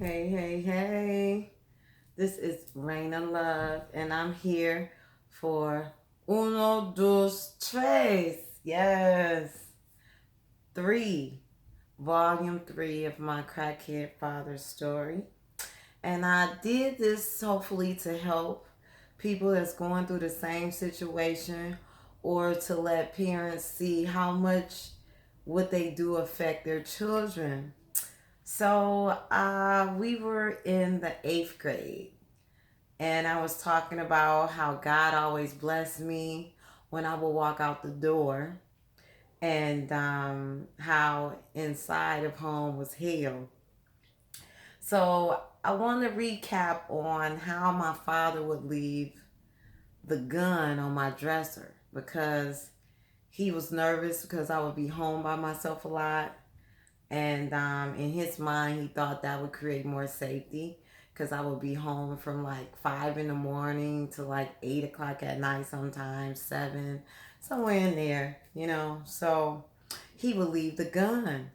Hey, hey, hey. This is Raina Love, and I'm here for Uno, Dos, Tres. Yes. Three. Volume 3 of my Crackhead Father story. And I did this hopefully to help people that's going through the same situation or to let parents see how much what they do affect their children. So we were in the eighth grade, and I was talking about how God always blessed me when I would walk out the door, and how inside of home was hell. So I want to recap on how my father would leave the gun on my dresser because he was nervous because I would be home by myself a lot. And in his mind, he thought that would create more safety because I would be home from like 5 in the morning to like 8 o'clock at night, sometimes 7, somewhere in there. So he would leave the gun.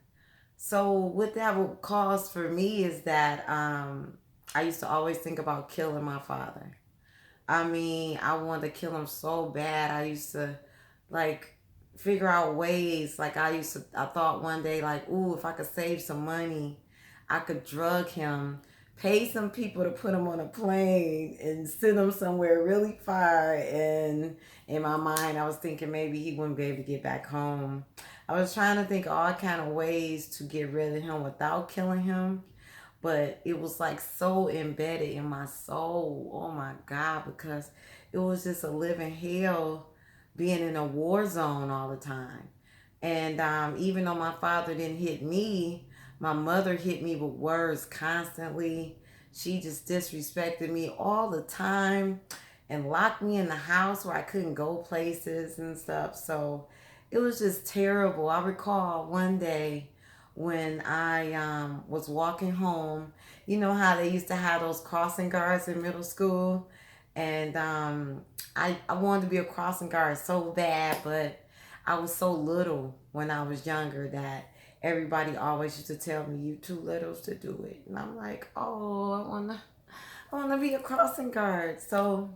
So what that would cause for me is that I used to always think about killing my father. I mean, I wanted to kill him so bad. I used to like figure out ways. Like I thought one day, like, ooh, if I could save some money, I could drug him, pay some people to put him on a plane and send him somewhere really far. And in my mind, I was thinking maybe he wouldn't be able to get back home. I was trying to think all kind of ways to get rid of him without killing him, but it was like so embedded in my soul. Oh my God, because it was just a living hell being in a war zone all the time. And even though my father didn't hit me, my mother hit me with words constantly. She just disrespected me all the time and locked me in the house where I couldn't go places and stuff. So it was just terrible. I recall one day when I was walking home. You know how they used to have those crossing guards in middle school? And I wanted to be a crossing guard so bad, but I was so little when I was younger that everybody always used to tell me, "You too little to do it." And I'm like, "Oh, I wanna be a crossing guard." So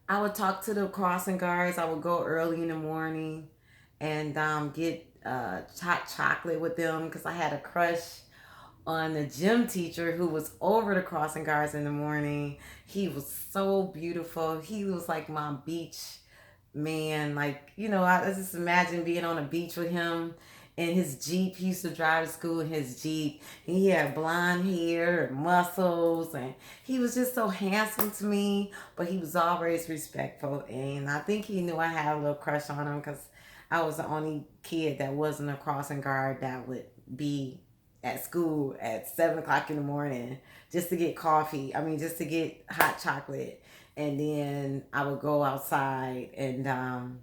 I would talk to the crossing guards. I would go early in the morning and get hot chocolate with them because I had a crush on the gym teacher who was over the crossing guards in the morning. He was so beautiful. He was like my beach man. Like, I just imagine being on a beach with him in his Jeep. He used to drive to school in his Jeep. He had blonde hair and muscles, and he was just so handsome to me, but he was always respectful. And I think he knew I had a little crush on him because I was the only kid that wasn't a crossing guard that would be at school at 7 o'clock in the morning just to get coffee. I mean, just to get hot chocolate. And then I would go outside and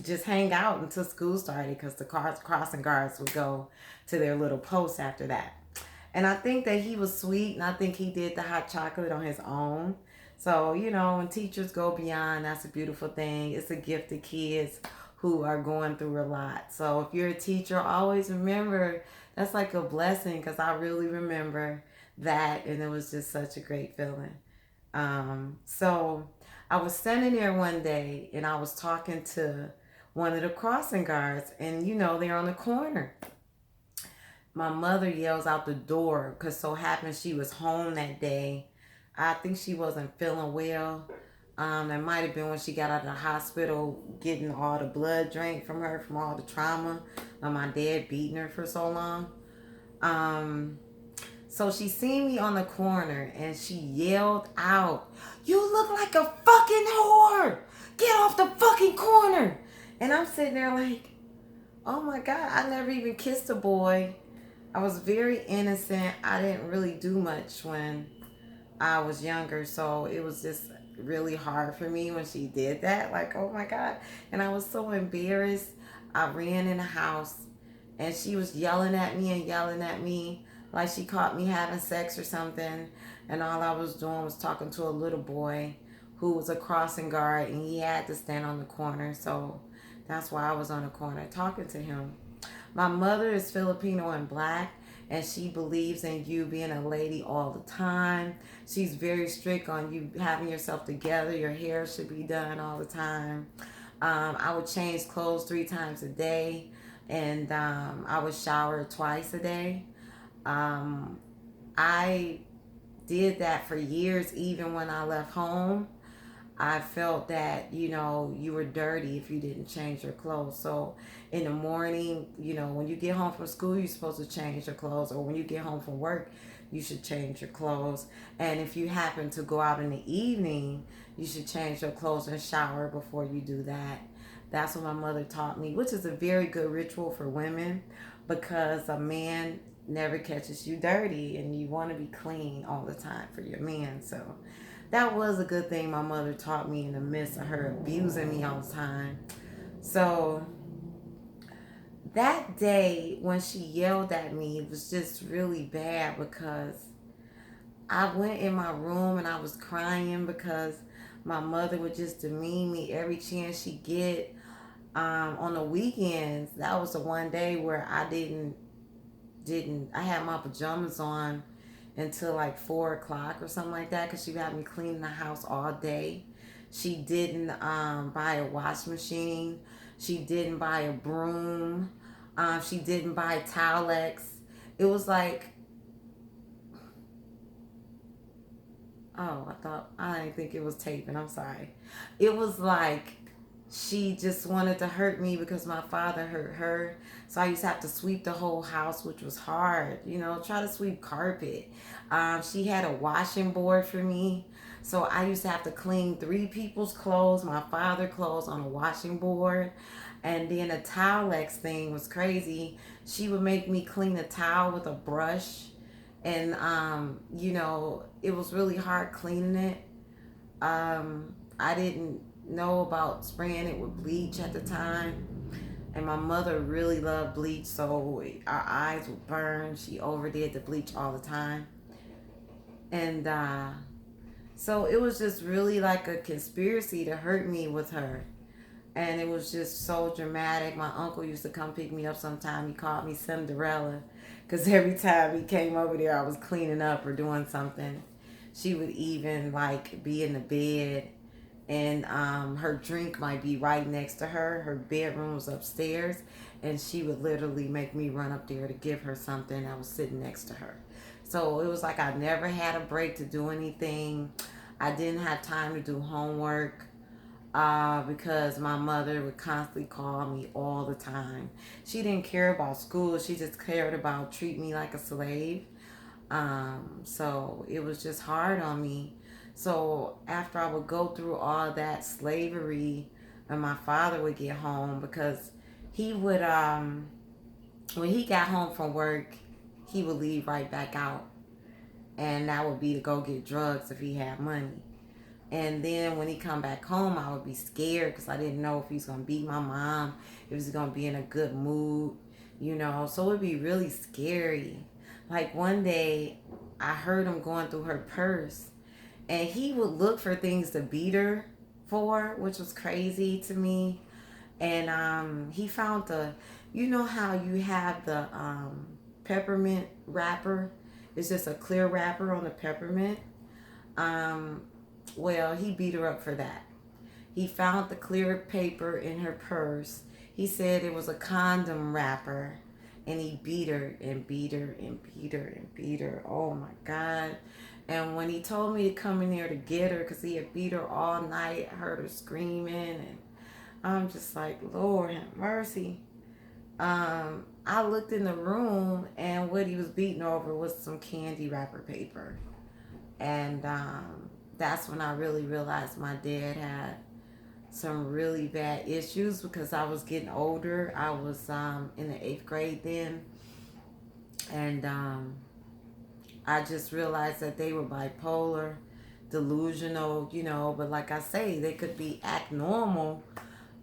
just hang out until school started because the crossing guards would go to their little post after that. And I think that he was sweet, and I think he did the hot chocolate on his own. So, when teachers go beyond, that's a beautiful thing. It's a gift to kids who are going through a lot. So, if you're a teacher, always remember that's like a blessing because I really remember that, and it was just such a great feeling. So, I was standing there one day and I was talking to one of the crossing guards, and they're on the corner. My mother yells out the door because so happened she was home that day. I think she wasn't feeling well. That might have been when she got out of the hospital, getting all the blood drained from her from all the trauma of my dad beating her for so long. Um, so she seen me on the corner and she yelled out, "You look like a fucking whore! Get off the fucking corner!" And I'm sitting there like, oh my God, I never even kissed a boy. I was very innocent. I didn't really do much when I was younger, so it was just really hard for me when she did that. Like, oh my God. And I was so embarrassed. I ran in the house and she was yelling at me and yelling at me like she caught me having sex or something. And all I was doing was talking to a little boy who was a crossing guard and he had to stand on the corner. So that's why I was on the corner talking to him. My mother is Filipino and black, and she believes in you being a lady all the time. She's very strict on you having yourself together. Your hair should be done all the time. I would change clothes 3 times a day, and I would shower twice a day. Um, I did that for years, even when I left home. I felt that, you were dirty if you didn't change your clothes. So in the morning, when you get home from school, you're supposed to change your clothes. Or when you get home from work, you should change your clothes. And if you happen to go out in the evening, you should change your clothes and shower before you do that. That's what my mother taught me, which is a very good ritual for women, because a man never catches you dirty and you want to be clean all the time for your man. So that was a good thing my mother taught me in the midst of her abusing me all the time. So that day when she yelled at me, it was just really bad, because I went in my room and I was crying because my mother would just demean me every chance she get. On the weekends, that was the one day where I didn't I had my pajamas on until like 4 o'clock or something like that, because she had me cleaning the house all day. She didn't buy a wash machine. She didn't buy a broom. She didn't buy Towelex. It was like, oh, I didn't think it was taping. I'm sorry. It was like she just wanted to hurt me because my father hurt her. So I used to have to sweep the whole house, which was hard. Try to sweep carpet. She had a washing board for me. So I used to have to clean 3 people's clothes, my father's clothes, on a washing board. And then a Towelex thing was crazy. She would make me clean a towel with a brush. And, it was really hard cleaning it. I didn't know about spraying it with bleach at the time. And my mother really loved bleach, so our eyes would burn. She overdid the bleach all the time. And so it was just really like a conspiracy to hurt me with her. And it was just so dramatic. My uncle used to come pick me up sometime. He called me Cinderella, because every time he came over there, I was cleaning up or doing something. She would even like be in the bed, and her drink might be right next to her. Her bedroom was upstairs, and she would literally make me run up there to give her something that was sitting next to her. So it was like I never had a break to do anything. I didn't have time to do homework, because my mother would constantly call me all the time. She didn't care about school. She just cared about treat me like a slave. So it was just hard on me. So after I would go through all that slavery, and my father would get home, because he would, when he got home from work, he would leave right back out. And that would be to go get drugs if he had money. And then when he come back home, I would be scared, because I didn't know if he was going to beat my mom, if he was going to be in a good mood. So it would be really scary. Like one day, I heard him going through her purse, and he would look for things to beat her for, which was crazy to me. And he found how you have the peppermint wrapper? It's just a clear wrapper on the peppermint. Um, well, he beat her up for that. He found the clear paper in her purse. He said it was a condom wrapper. And he beat her and beat her and beat her and beat her. Oh my God. And when he told me to come in there to get her, because he had beat her all night, I heard her screaming. And I'm just like, Lord have mercy. I looked in the room, and what he was beating over was some candy wrapper paper. And that's when I really realized my dad had some really bad issues, because I was getting older. I was in the 8th grade then. And I just realized that they were bipolar, delusional, but like I say, they could be act normal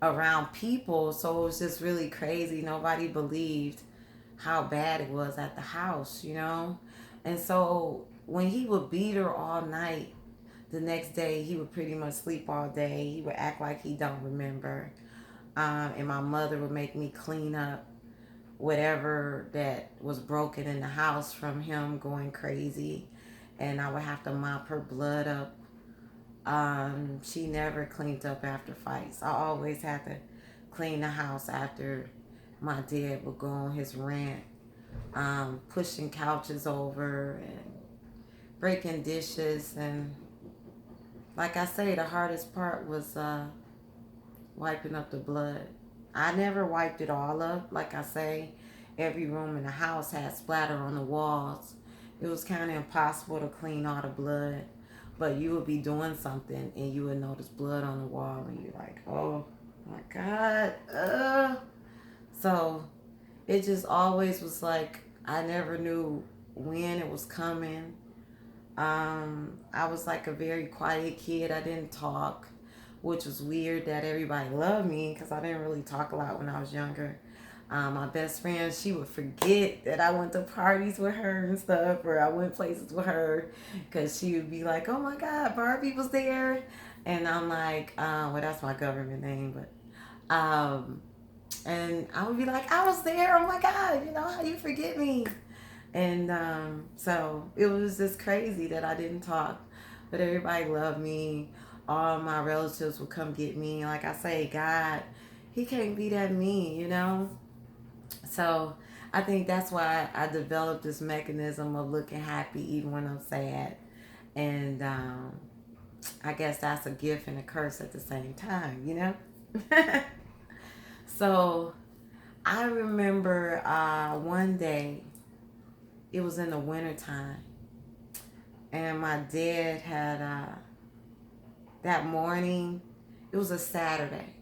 around people. So it was just really crazy. Nobody believed how bad it was at the house. And so when he would beat her all night, the next day he would pretty much sleep all day. He would act like he don't remember. And my mother would make me clean up whatever that was broken in the house from him going crazy, and I would have to mop her blood up. She never cleaned up after fights. I always had to clean the house after my dad would go on his rant, pushing couches over and breaking dishes. And like I say, the hardest part was wiping up the blood. I never wiped it all up. Like I say, every room in the house had splatter on the walls. It was kind of impossible to clean all the blood. But you would be doing something and you would notice blood on the wall and you're like, oh my God. So it just always was like I never knew when it was coming. I was like a very quiet kid. I didn't talk, which was weird that everybody loved me because I didn't really talk a lot when I was younger. My best friend, she would forget that I went to parties with her and stuff, or I went places with her, because she would be like, "Oh my God, Barbie was there," and I'm like, "Well, that's my government name," but and I would be like, "I was there. Oh my God, how you forget me?" And so it was just crazy that I didn't talk, but everybody loved me. All my relatives would come get me. Like I say, God, He can't be that mean. So I think that's why I developed this mechanism of looking happy even when I'm sad. And I guess that's a gift and a curse at the same time. So I remember one day, it was in the wintertime, and my dad had, that morning, it was a Saturday.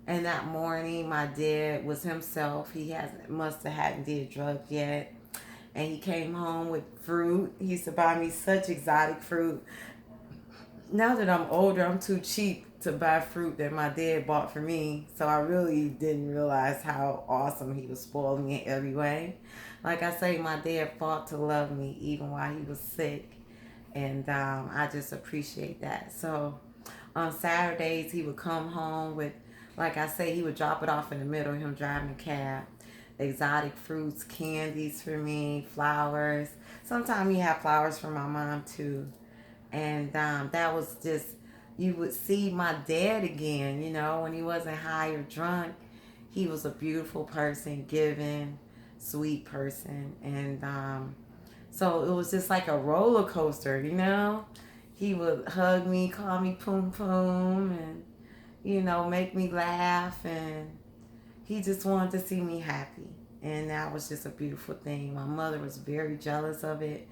And that morning, my dad was himself. He must have hadn't did drugs yet. And he came home with fruit. He used to buy me such exotic fruit. Now that I'm older, I'm too cheap to buy fruit that my dad bought for me. So I really didn't realize how awesome he was spoiling me in every way. Like I say, my dad fought to love me even while he was sick. And I just appreciate that. So on Saturdays, he would come home with, like I say, he would drop it off in the middle of him driving a cab. Exotic fruits, candies for me, flowers. Sometimes he had flowers for my mom too. And that was just, you would see my dad again, when he wasn't high or drunk. He was a beautiful person, giving, sweet person. And so it was just like a roller coaster. He would hug me, call me Poom Poom, and, make me laugh. And he just wanted to see me happy. And that was just a beautiful thing. My mother was very jealous of it.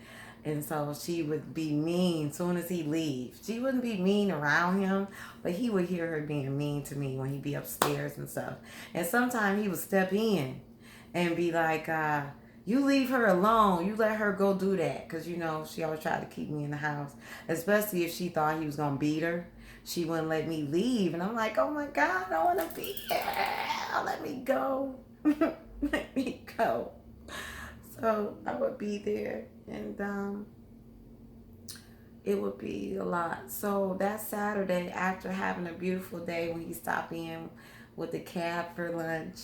And so she would be mean soon as he leaves. She wouldn't be mean around him, but he would hear her being mean to me when he'd be upstairs and stuff. And sometimes he would step in and be like, you leave her alone. You let her go do that. Because, she always tried to keep me in the house. Especially if she thought he was going to beat her. She wouldn't let me leave. And I'm like, oh my God, I want to be here. Let me go. Let me go. So I would be there. And it would be a lot. So that Saturday, after having a beautiful day, when he stopped in with the cab for lunch,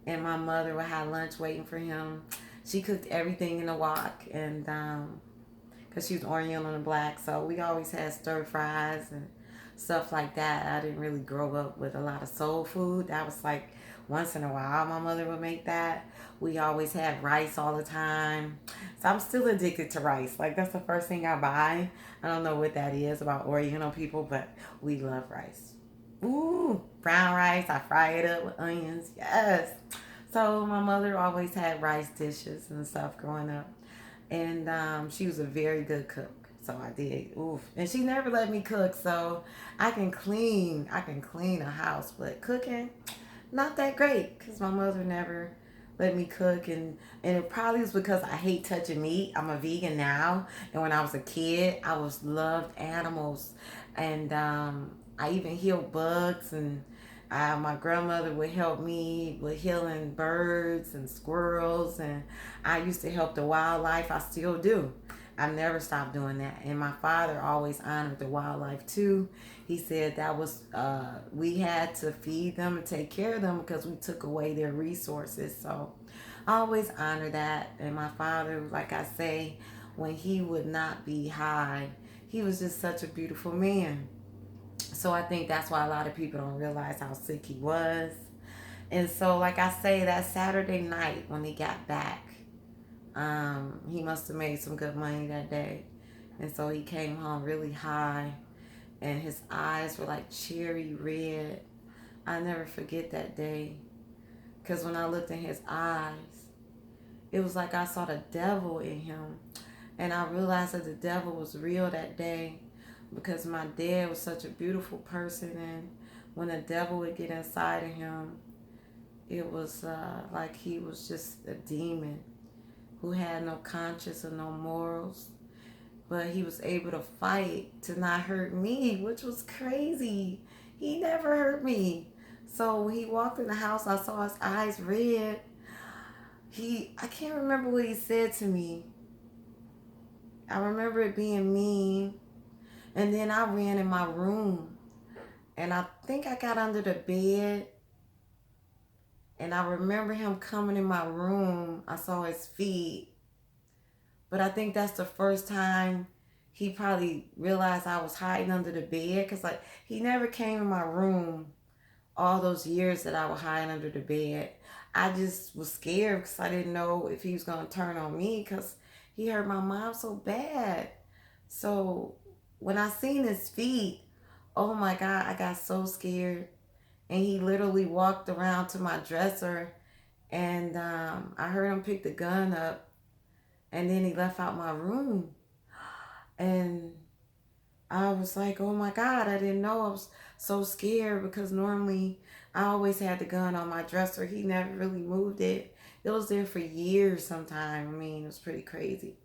and my mother would have lunch waiting for him, she cooked everything in the wok. And because she was Oriental and black, so we always had stir fries and stuff like that. I didn't really grow up with a lot of soul food. That was like once in a while my mother would make that. We always had rice all the time. So I'm still addicted to rice. Like, that's the first thing I buy. I don't know what that is about Oriental people, but we love rice. Ooh, brown rice. I fry it up with onions. Yes. So my mother always had rice dishes and stuff growing up. And she was a very good cook. So I did. Oof. And she never let me cook. So I can clean. A house. But cooking, not that great. Because my mother never let me cook. And it probably was because I hate touching meat. I'm a vegan now. And when I was a kid, I was loved animals. And I even healed bugs. And my grandmother would help me with healing birds and squirrels, and I used to help the wildlife. I still do. I never stopped doing that. And my father always honored the wildlife too. He said that was, we had to feed them and take care of them because we took away their resources. So I always honor that. And my father, like I say, when he would not be high, he was just such a beautiful man. So I think that's why a lot of people don't realize how sick he was. And so, like I say, that Saturday night when he got back, he must have made some good money that day. And so he came home really high, and his eyes were like cherry red. I never forget that day. Because when I looked in his eyes, it was like I saw the devil in him. And I realized that the devil was real that day because my dad was such a beautiful person. And when the devil would get inside of him, it was like he was just a demon who had no conscience or no morals. But he was able to fight to not hurt me, which was crazy. He never hurt me. So when he walked in the house, I saw his eyes red. I can't remember what he said to me. I remember it being mean. And then I ran in my room. And I think I got under the bed. And I remember him coming in my room. I saw his feet. But I think that's the first time he probably realized I was hiding under the bed. Because like he never came in my room all those years that I was hiding under the bed. I just was scared because I didn't know if he was going to turn on me because he hurt my mom so bad. So when I seen his feet, oh my God, I got so scared. And he literally walked around to my dresser, and I heard him pick the gun up, and then he left out my room. And I was like, oh my God, I didn't know. I was so scared because normally I always had the gun on my dresser. He never really moved it. It was there for years sometime. I mean, it was pretty crazy.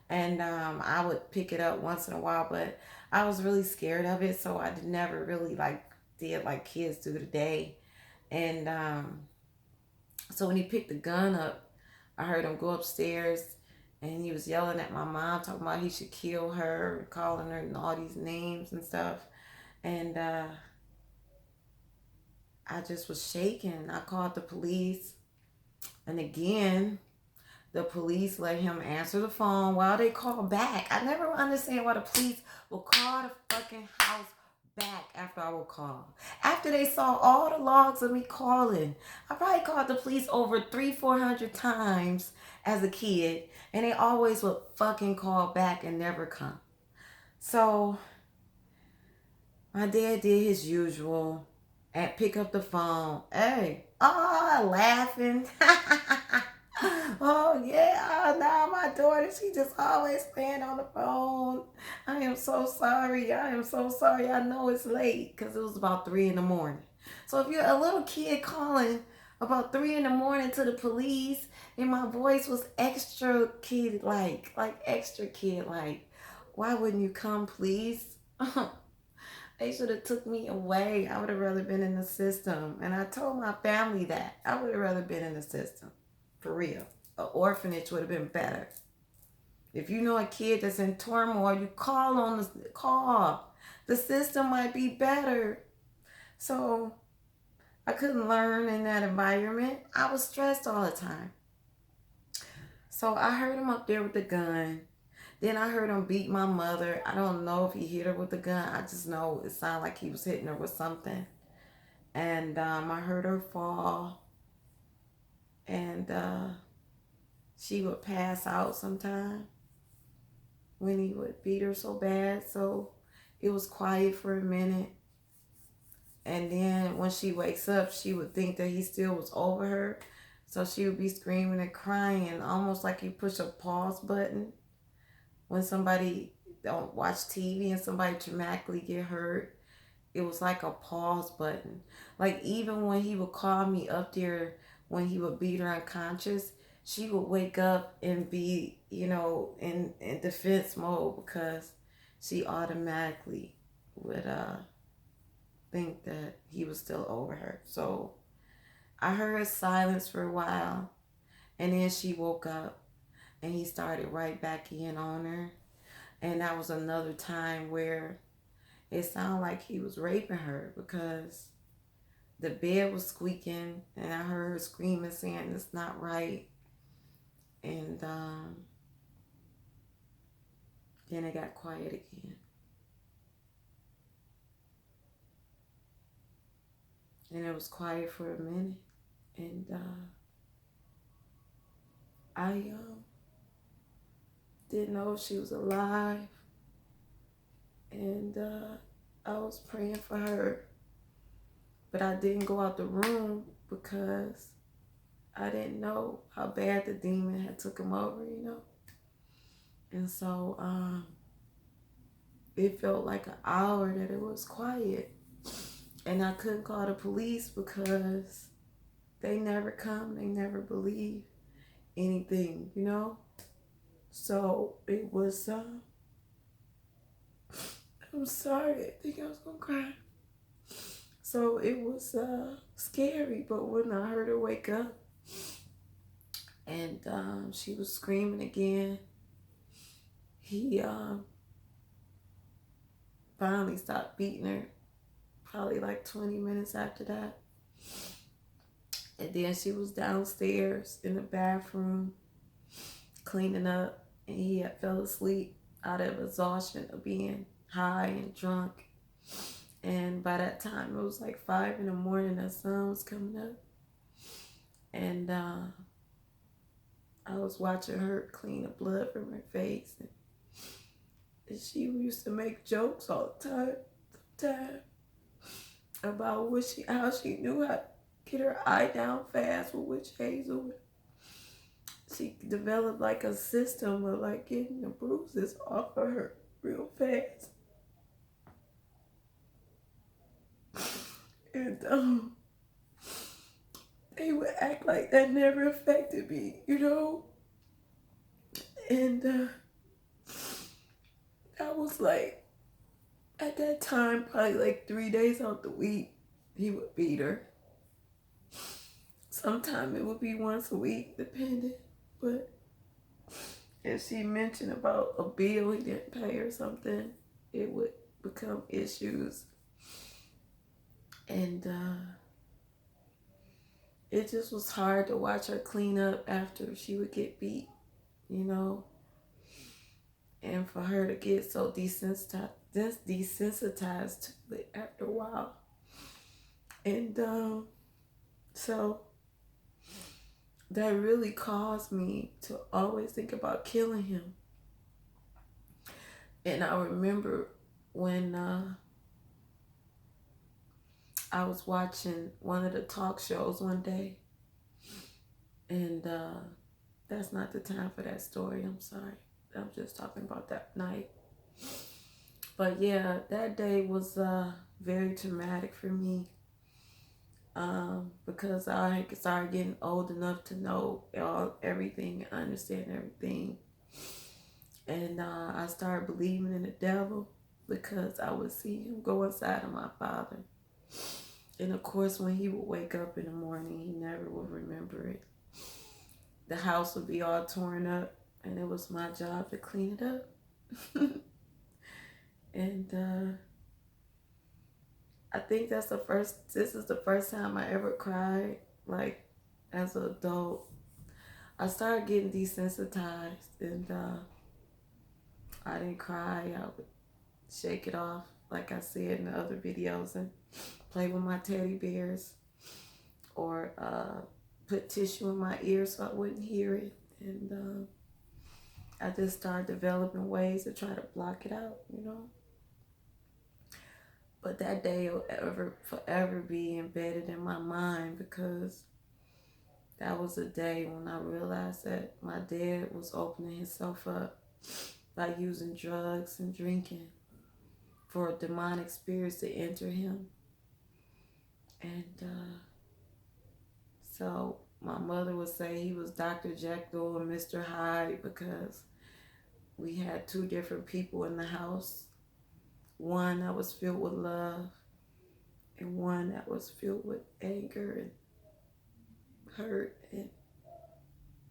And I would pick it up once in a while, but I was really scared of it. So I never really like did like kids do today. And so when he picked the gun up, I heard him go upstairs and he was yelling at my mom, talking about he should kill her, calling her and all these names and stuff. And I just was shaking. I called the police. And again, the police let him answer the phone while they call back. I never understand why the police will call the fucking house back after I will call. After they saw all the logs of me calling. I probably called the police over 400 times as a kid. And they always would fucking call back and never come. So my dad did his usual and pick up the phone. Hey, laughing. Oh yeah, now my daughter, she just always playing on the phone. I am so sorry. I am so sorry. I know it's late because it was about 3 in the morning. So if you're a little kid calling about 3 in the morning to the police, and my voice was extra kid like extra kid like, why wouldn't you come, please? They should have took me away. I would have rather been in the system. And I told my family that. I would have rather been in the system. For real. An orphanage would have been better. If you know a kid that's in turmoil, you call on the call. The system might be better. So I couldn't learn in that environment. I was stressed all the time. So I heard him up there with the gun. Then I heard him beat my mother. I don't know if he hit her with the gun. I just know it sounded like he was hitting her with something. And I heard her fall. And she would pass out sometime when he would beat her so bad. So it was quiet for a minute. And then when she wakes up, she would think that he still was over her. So she would be screaming and crying, almost like you push a pause button when somebody don't watch TV and somebody dramatically get hurt. It was like a pause button. Like even when he would call me up there when he would beat her unconscious, she would wake up and be, in defense mode because she automatically would think that he was still over her. So I heard silence for a while, and then she woke up and he started right back in on her. And that was another time where it sounded like he was raping her because the bed was squeaking and I heard her screaming saying it's not right. And then it got quiet again. And it was quiet for a minute. And I didn't know if she was alive. And I was praying for her. But I didn't go out the room because I didn't know how bad the demon had took him over, you know. And so it felt like an hour that it was quiet. And I couldn't call the police because they never come, they never believe anything, you know. So it was, I'm sorry, I think I was gonna cry. So it was scary, but when I heard her wake up and she was screaming again, he finally stopped beating her, probably like 20 minutes after that. And then she was downstairs in the bathroom cleaning up, and he had fell asleep out of exhaustion of being high and drunk. And by that time, it was like 5 in the morning. The sun was coming up, and I was watching her clean the blood from her face. And she used to make jokes all the time about how she knew how to get her eye down fast with witch hazel. She developed like a system of like getting the bruises off of her real fast. And they would act like that never affected me, you know? And I was like, at that time, probably like 3 days out the week, he would beat her. Sometimes it would be once a week, depending. But if she mentioned about a bill he didn't pay or something, it would become issues. And it just was hard to watch her clean up after she would get beat, you know? And for her to get so desensitized to it after a while. And so that really caused me to always think about killing him. And I remember when I was watching one of the talk shows one day, and that's not the time for that story, I'm sorry. I'm just talking about that night. But yeah, that day was very traumatic for me, because I started getting old enough to know everything, understand everything. And I started believing in the devil because I would see him go inside of my father. And of course, when he would wake up in the morning, he never would remember it. The house would be all torn up, and it was my job to clean it up. And I think this is the first time I ever cried, like, as an adult. I started getting desensitized, and I didn't cry. I would shake it off, like I said in the other videos, and play with my teddy bears, or put tissue in my ears so I wouldn't hear it. And I just started developing ways to try to block it out, you know. But that day will forever be embedded in my mind, because that was the day when I realized that my dad was opening himself up by using drugs and drinking for demonic spirits to enter him. And so my mother would say he was Dr. Jekyll and Mr. Hyde, because we had two different people in the house. One that was filled with love, and one that was filled with anger and hurt and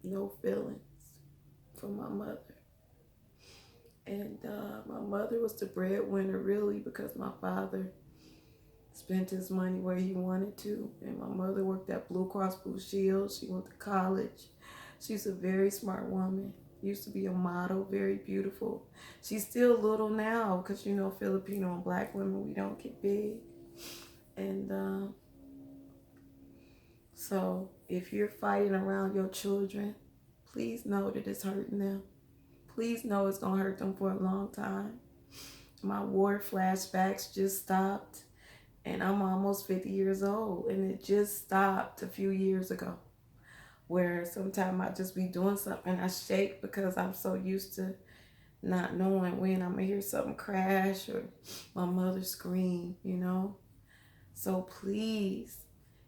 no feelings from my mother. And my mother was the breadwinner, really, because my father spent his money where he wanted to. And my mother worked at Blue Cross Blue Shield. She went to college. She's a very smart woman. Used to be a model, very beautiful. She's still little now because, you know, Filipino and black women, we don't get big. And so if you're fighting around your children, please know that it's hurting them. Please know it's going to hurt them for a long time. My war flashbacks just stopped, and I'm almost 50 years old, and it just stopped a few years ago, where sometimes I just be doing something, I shake because I'm so used to not knowing when I'm going to hear something crash or my mother scream, you know? So please,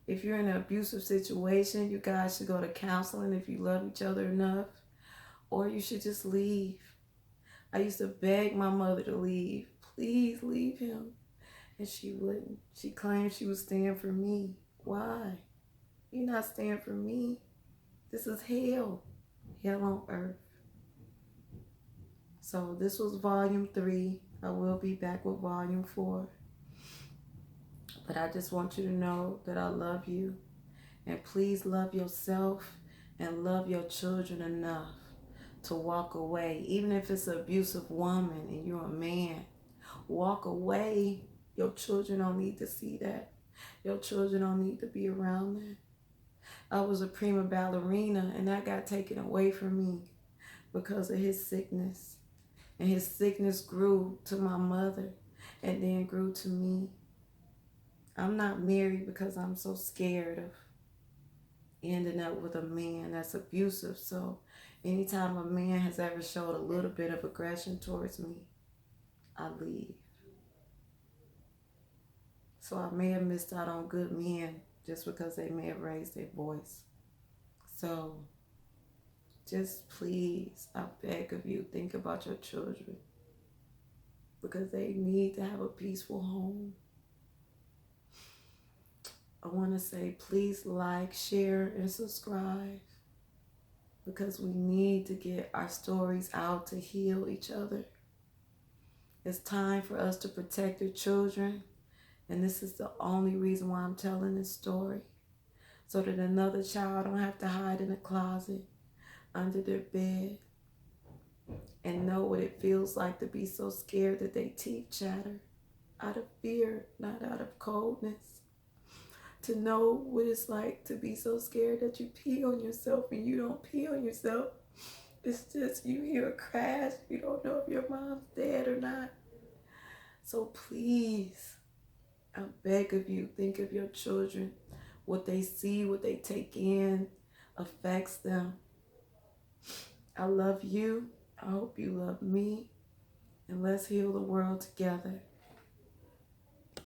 if you're in an abusive situation, you guys should go to counseling if you love each other enough, or you should just leave. I used to beg my mother to leave. Please leave him. And she wouldn't. She claimed she was staying for me. Why? You're not staying for me. This is hell. Hell on earth. So this was volume 3. I will be back with volume 4. But I just want you to know that I love you. And please love yourself and love your children enough to walk away. Even if it's an abusive woman and you're a man, walk away. Your children don't need to see that. Your children don't need to be around that. I was a prima ballerina and that got taken away from me because of his sickness. And his sickness grew to my mother and then grew to me. I'm not married because I'm so scared of ending up with a man that's abusive. So anytime a man has ever showed a little bit of aggression towards me, I leave. So I may have missed out on good men just because they may have raised their voice. So just please, I beg of you, think about your children because they need to have a peaceful home. I want to say please like, share, and subscribe because we need to get our stories out to heal each other. It's time for us to protect our children, and this is the only reason why I'm telling this story, so that another child don't have to hide in a closet, under their bed, and know what it feels like to be so scared that their teeth chatter out of fear, not out of coldness. To know what it's like to be so scared that you pee on yourself and you don't pee on yourself. It's just you hear a crash, you don't know if your mom's dead or not. So please, I beg of you, think of your children. What they see, what they take in affects them. I love you. I hope you love me. And let's heal the world together.